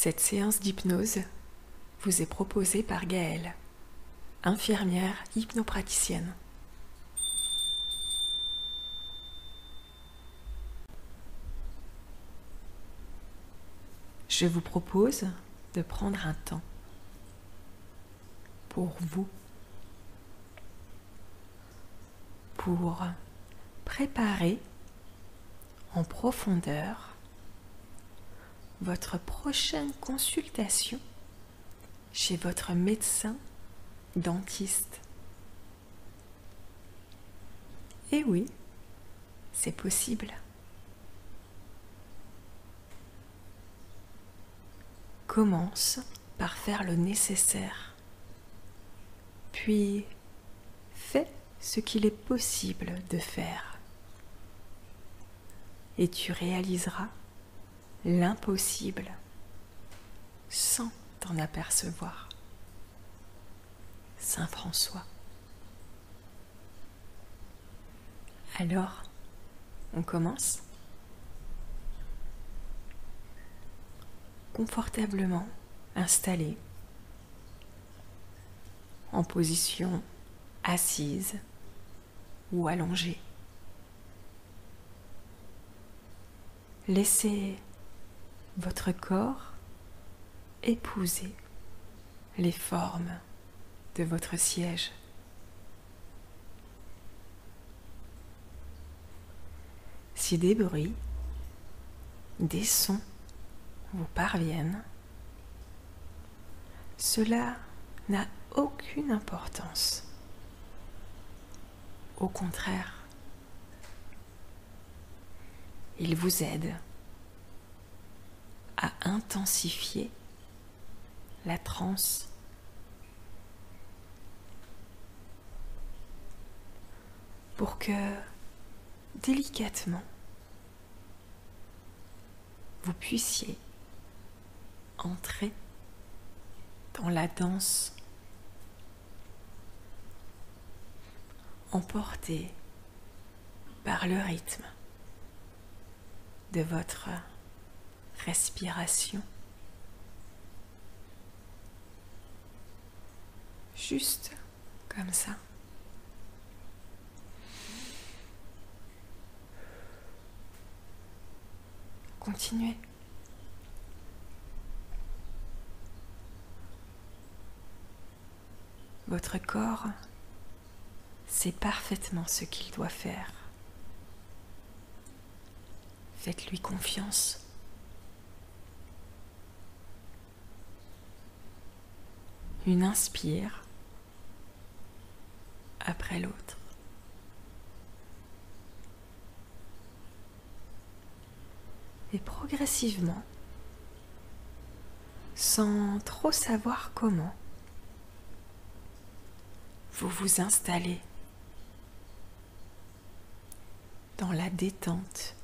Cette séance d'hypnose vous est proposée par Gaëlle, infirmière hypnopraticienne. Je vous propose de prendre un temps pour vous, pour préparer en profondeur votre prochaine consultation chez votre médecin dentiste. Et oui, c'est possible. Commence par faire le nécessaire, puis fais ce qu'il est possible de faire. Et tu réaliseras l'impossible sans t'en apercevoir. Saint François. Alors, on commence? Confortablement installé, en position assise ou allongée. Laissez votre corps épouser les formes de votre siège. Si des bruits, des sons vous parviennent, cela n'a aucune importance. Au contraire, il vous aide à intensifier la transe. Pour que, délicatement, vous puissiez entrer dans la danse, emporté par le rythme de votre respiration. Juste comme ça. Continuez. Votre corps sait parfaitement ce qu'il doit faire. Faites-lui confiance. Une inspire après l'autre. Et progressivement, sans trop savoir comment, vous vous installez dans la détente.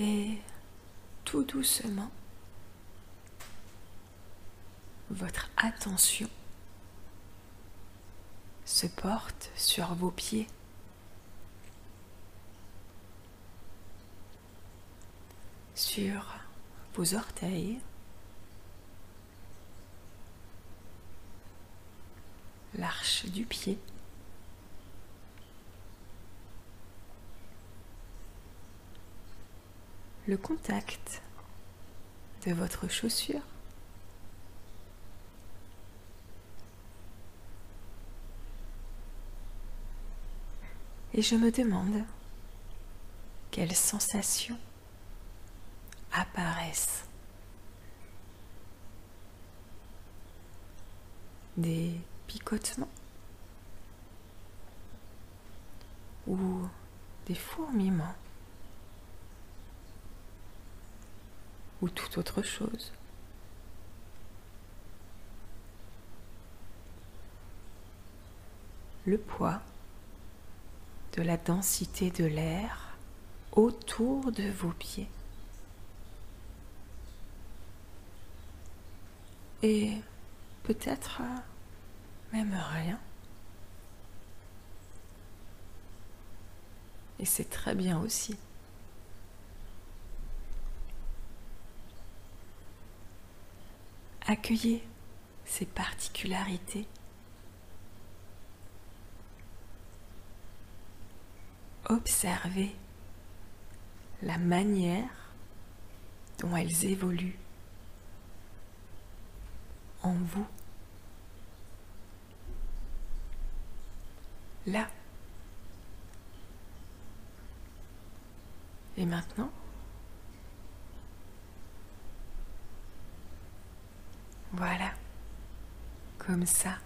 Et tout doucement, votre attention se porte sur vos pieds. Sur vos orteils, l'arche du pied, le contact de votre chaussure, et je me demande quelles sensations apparaissent. Des picotements ou des fourmillements ou toute autre chose. Le poids de la densité de l'air autour de vos pieds. Et peut-être même rien. Et c'est très bien aussi. Accueillez ces particularités. Observez la manière dont elles évoluent en vous. Là. Et maintenant, voilà, comme ça.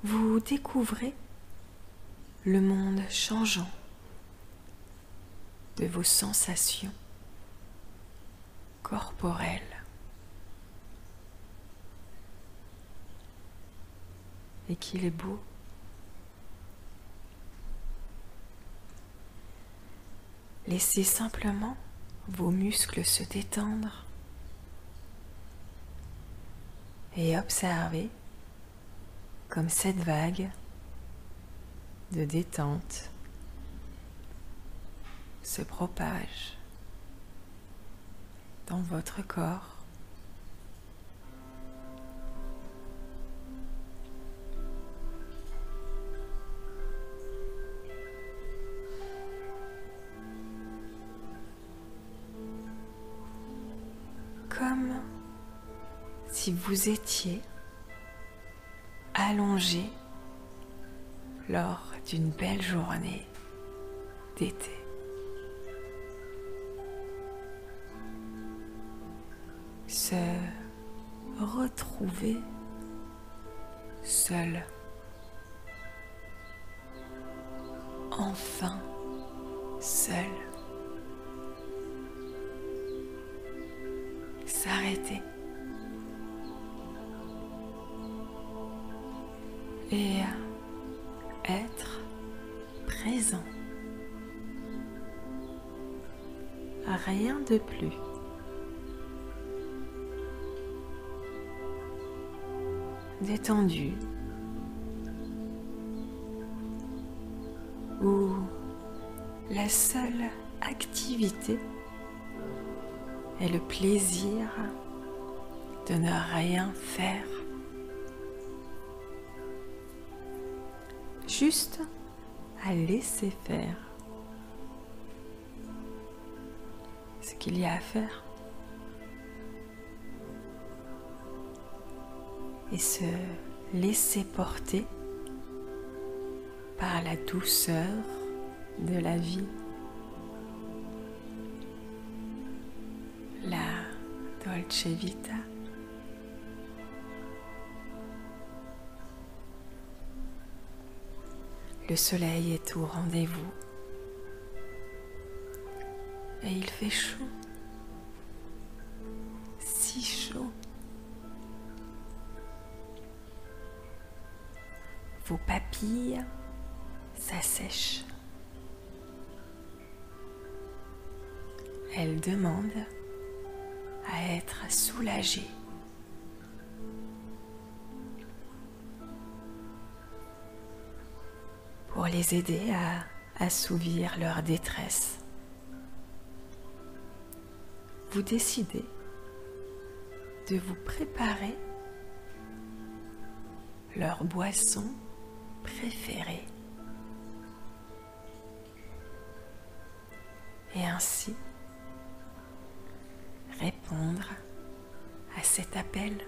Vous découvrez le monde changeant de vos sensations corporelles. Et qu'il est beau. Laissez simplement vos muscles se détendre et observez comme cette vague de détente se propage dans votre corps. Comme si vous étiez allongé lors d'une belle journée d'été. Se retrouver seul, enfin seul. S'arrêter et être présent. Rien de plus. Détendu où la seule activité est le plaisir de ne rien faire. Juste à laisser faire ce qu'il y a à faire et se laisser porter par la douceur de la vie. La Dolce Vita. Le soleil est au rendez-vous et il fait chaud, si chaud. Vos papilles s'assèchent. Elles demandent à être soulagées. Pour les aider à assouvir leur détresse, vous décidez de vous préparer leur boisson préférée. Et ainsi répondre à cet appel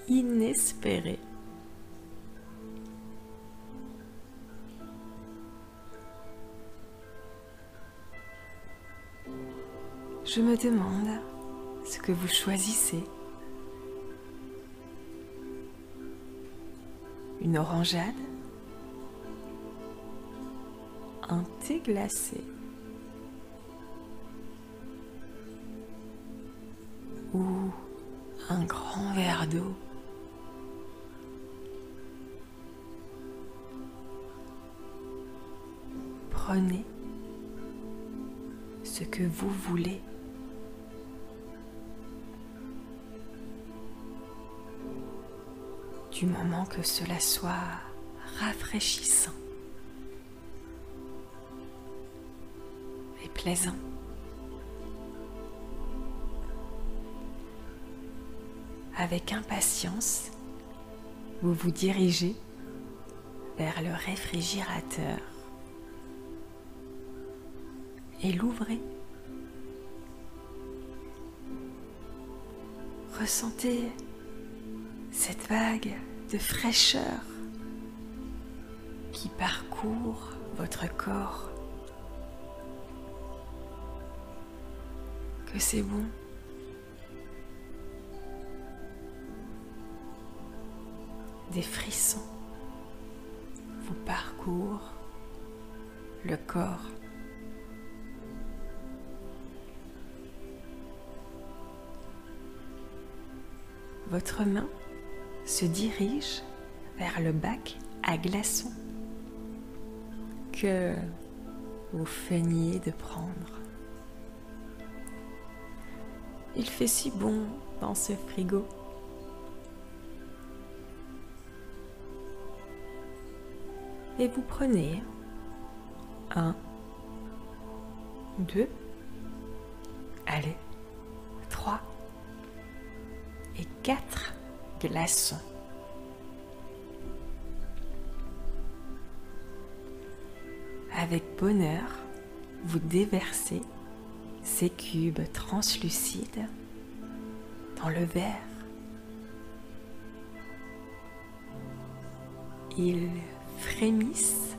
inespéré. Je me demande ce que vous choisissez. Une orangeade, un thé glacé ou un grand verre d'eau. Prenez ce que vous voulez. du moment que cela soit rafraîchissant et plaisant. Avec impatience, vous vous dirigez vers le réfrigérateur et l'ouvrez. Ressentez cette vague de fraîcheur qui parcourt votre corps. Que c'est bon. Des frissons vous parcourent le corps. Votre main se dirige vers le bac à glaçons que vous feigniez de prendre. Il fait si bon dans ce frigo. Et vous prenez 1, 2, allez, 3 et 4 glaçons. Avec bonheur, vous déversez ces cubes translucides dans le verre. Ils frémissent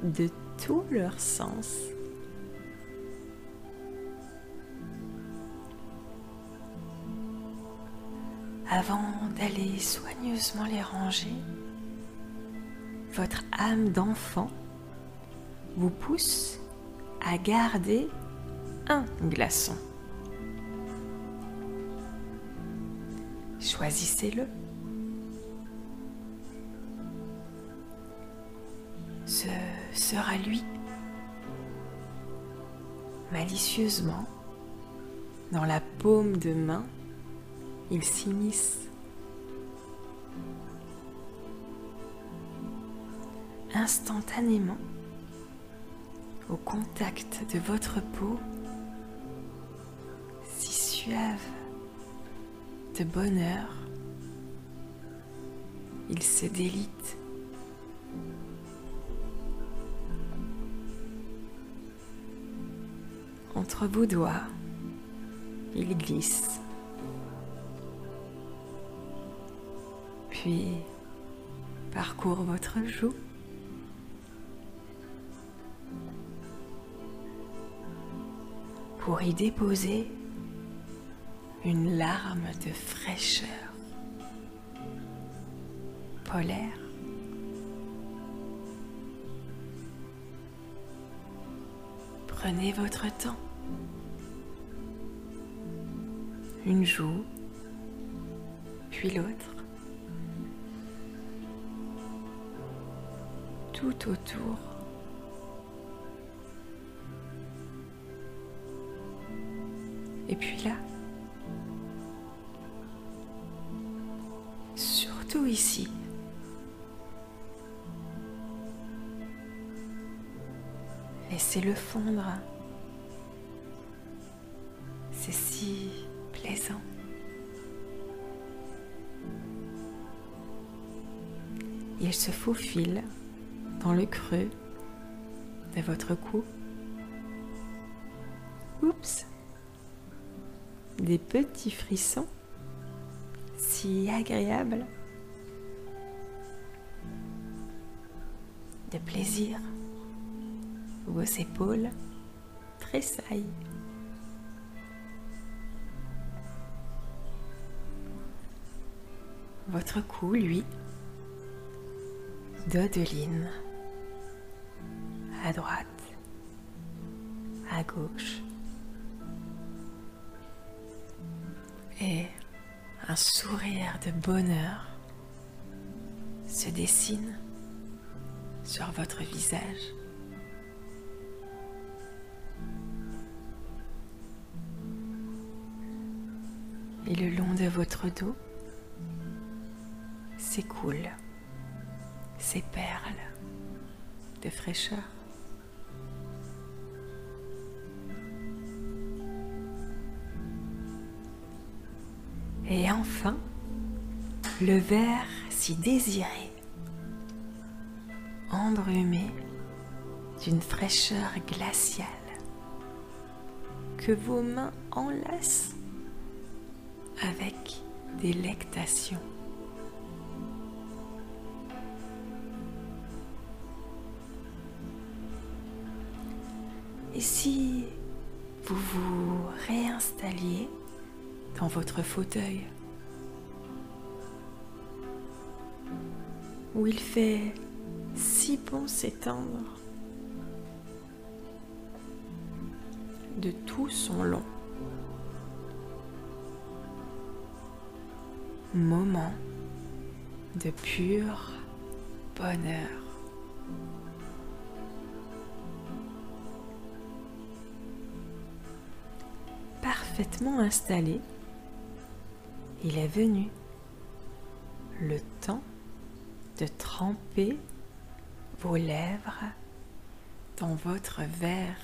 de tous leurs sens. Avant d'aller soigneusement les ranger, votre âme d'enfant vous pousse à garder un glaçon. Choisissez-le. Ce sera lui. Malicieusement, dans la paume de main, il s'immisce. Instantanément, au contact de votre peau, si suave de bonheur, il se délite. Entre vos doigts, il glisse. Puis parcourt votre joue. Pour y déposer une larme de fraîcheur polaire. Prenez votre temps. Une joue, puis l'autre. Tout autour. Et puis là, surtout ici. Laissez-le fondre. C'est si plaisant. Il se faufile dans le creux de votre cou. Oups! Des petits frissons si agréables, de plaisir. Vos épaules tressaillent. Votre cou, lui, dodeline à droite, à gauche. Et un sourire de bonheur se dessine sur votre visage. Et le long de votre dos, s'écoulent ces perles de fraîcheur. Et enfin, le verre si désiré, embrumé d'une fraîcheur glaciale que vos mains enlacent avec délectation. Et si vous vous réinstalliez dans votre fauteuil, où il fait si bon s'étendre de tout son long. Moment de pur bonheur. Parfaitement installé, il est venu le temps de tremper vos lèvres dans votre verre.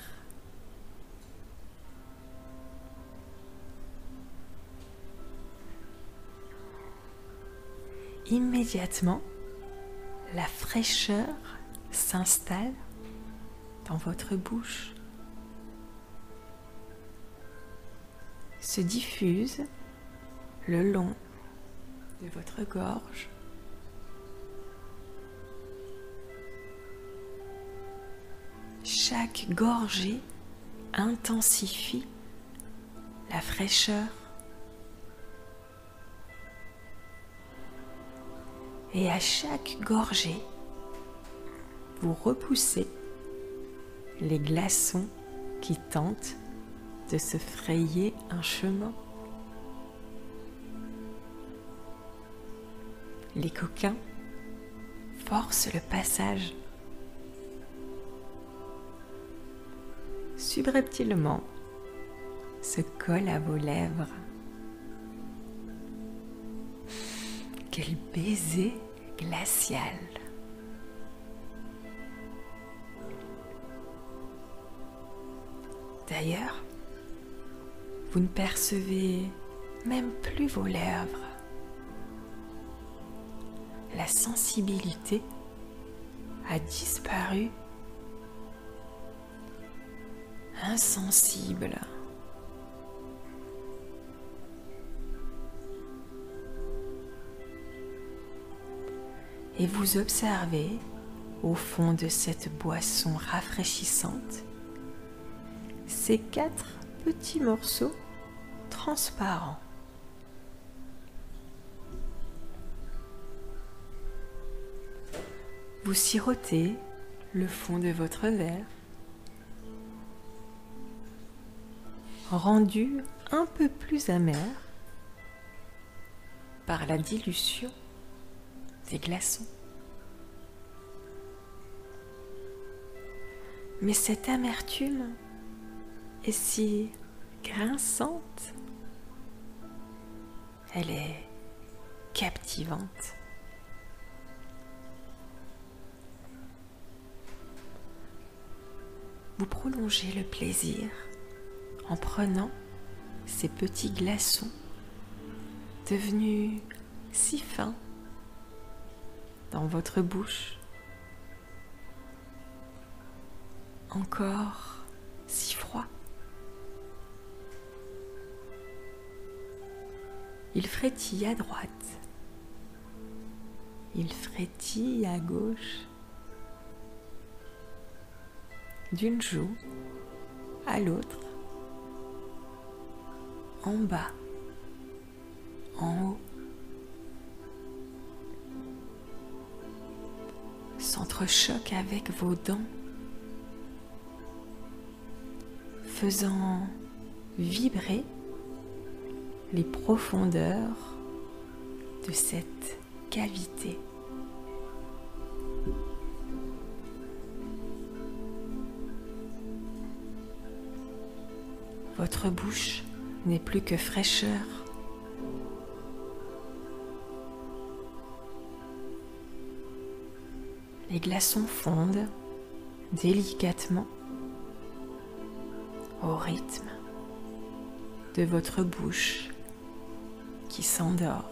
Immédiatement, la fraîcheur s'installe dans votre bouche, se diffuse le long de votre gorge, chaque gorgée intensifie la fraîcheur et à chaque gorgée, vous repoussez les glaçons qui tentent de se frayer un chemin. Les coquins forcent le passage. Subreptilement se collent à vos lèvres. Quel baiser glacial! D'ailleurs, vous ne percevez même plus vos lèvres. La sensibilité a disparu. Insensible. Et vous observez au fond de cette boisson rafraîchissante ces 4 petits morceaux transparents. Vous sirotez le fond de votre verre, rendu un peu plus amer par la dilution des glaçons. Mais cette amertume est si grinçante, elle est captivante. Vous prolongez le plaisir en prenant ces petits glaçons devenus si fins dans votre bouche, encore si froid. Il frétille à droite, il frétille à gauche, d'une joue à l'autre, en bas, en haut, s'entrechoque avec vos dents, faisant vibrer les profondeurs de cette cavité. Votre bouche n'est plus que fraîcheur. les glaçons fondent délicatement au rythme de votre bouche qui s'endort.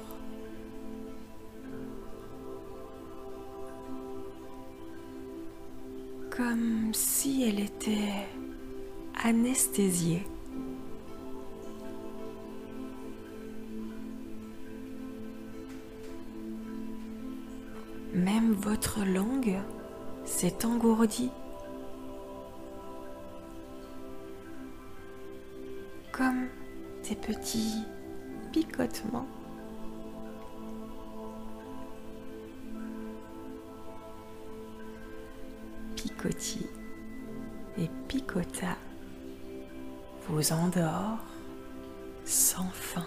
Comme si elle était anesthésiée. Même votre langue s'est engourdie. Comme des petits picotements. Picotis et picota vous endort sans fin.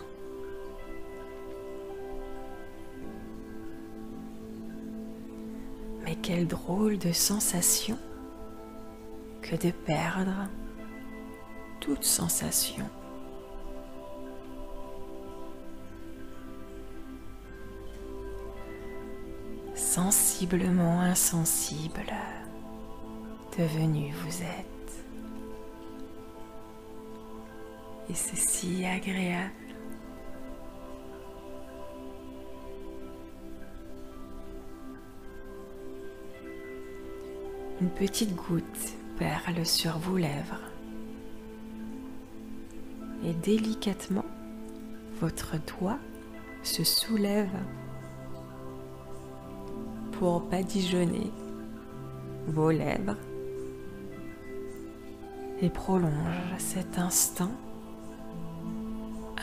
Mais quelle drôle de sensation que de perdre toute sensation. Sensiblement insensible, devenu vous êtes. Et c'est si agréable. Une petite goutte perle sur vos lèvres. Et délicatement, votre doigt se soulève pour badigeonner vos lèvres et prolonge cet instant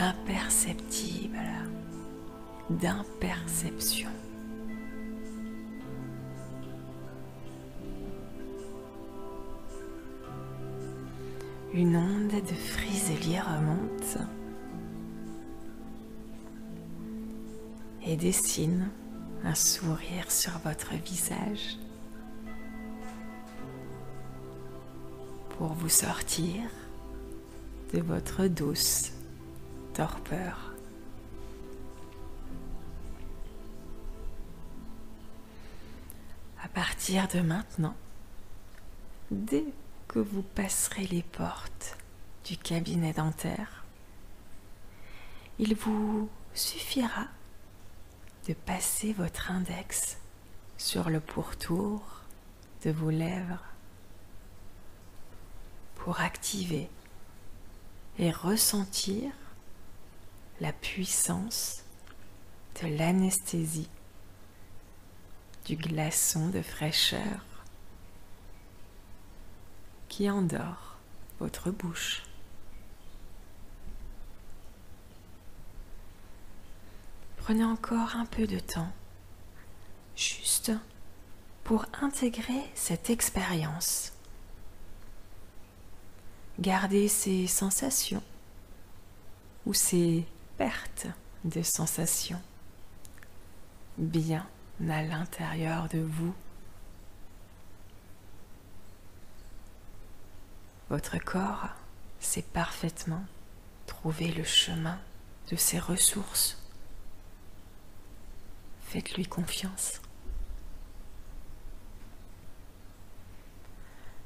imperceptible d'imperception. Une onde de friselier remonte et dessine un sourire sur votre visage pour vous sortir de votre douce torpeur. À partir de maintenant, dès que vous passerez les portes du cabinet dentaire, il vous suffira de passer votre index sur le pourtour de vos lèvres pour activer et ressentir la puissance de l'anesthésie du glaçon de fraîcheur qui endort votre bouche. Prenez encore un peu de temps, juste pour intégrer cette expérience. Gardez ces sensations ou ces pertes de sensations bien à l'intérieur de vous. Votre corps sait parfaitement trouver le chemin de ses ressources. Faites-lui confiance.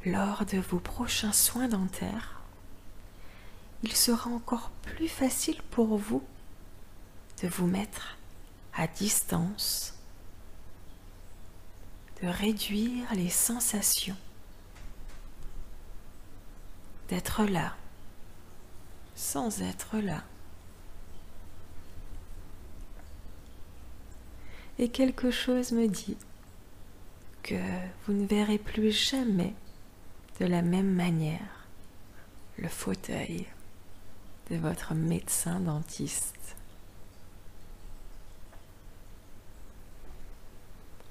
Lors de vos prochains soins dentaires, il sera encore plus facile pour vous de vous mettre à distance, de réduire les sensations, d'être là, sans être là. Et quelque chose me dit que vous ne verrez plus jamais de la même manière le fauteuil de votre médecin dentiste.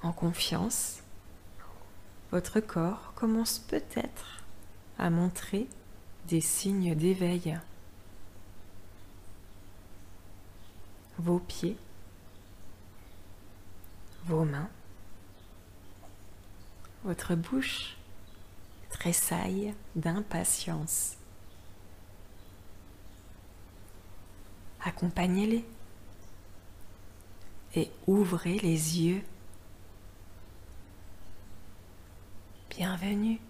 En confiance, votre corps commence peut-être à montrer des signes d'éveil. Vos pieds, vos mains, votre bouche tressaille d'impatience. Accompagnez-les et ouvrez les yeux. Bienvenue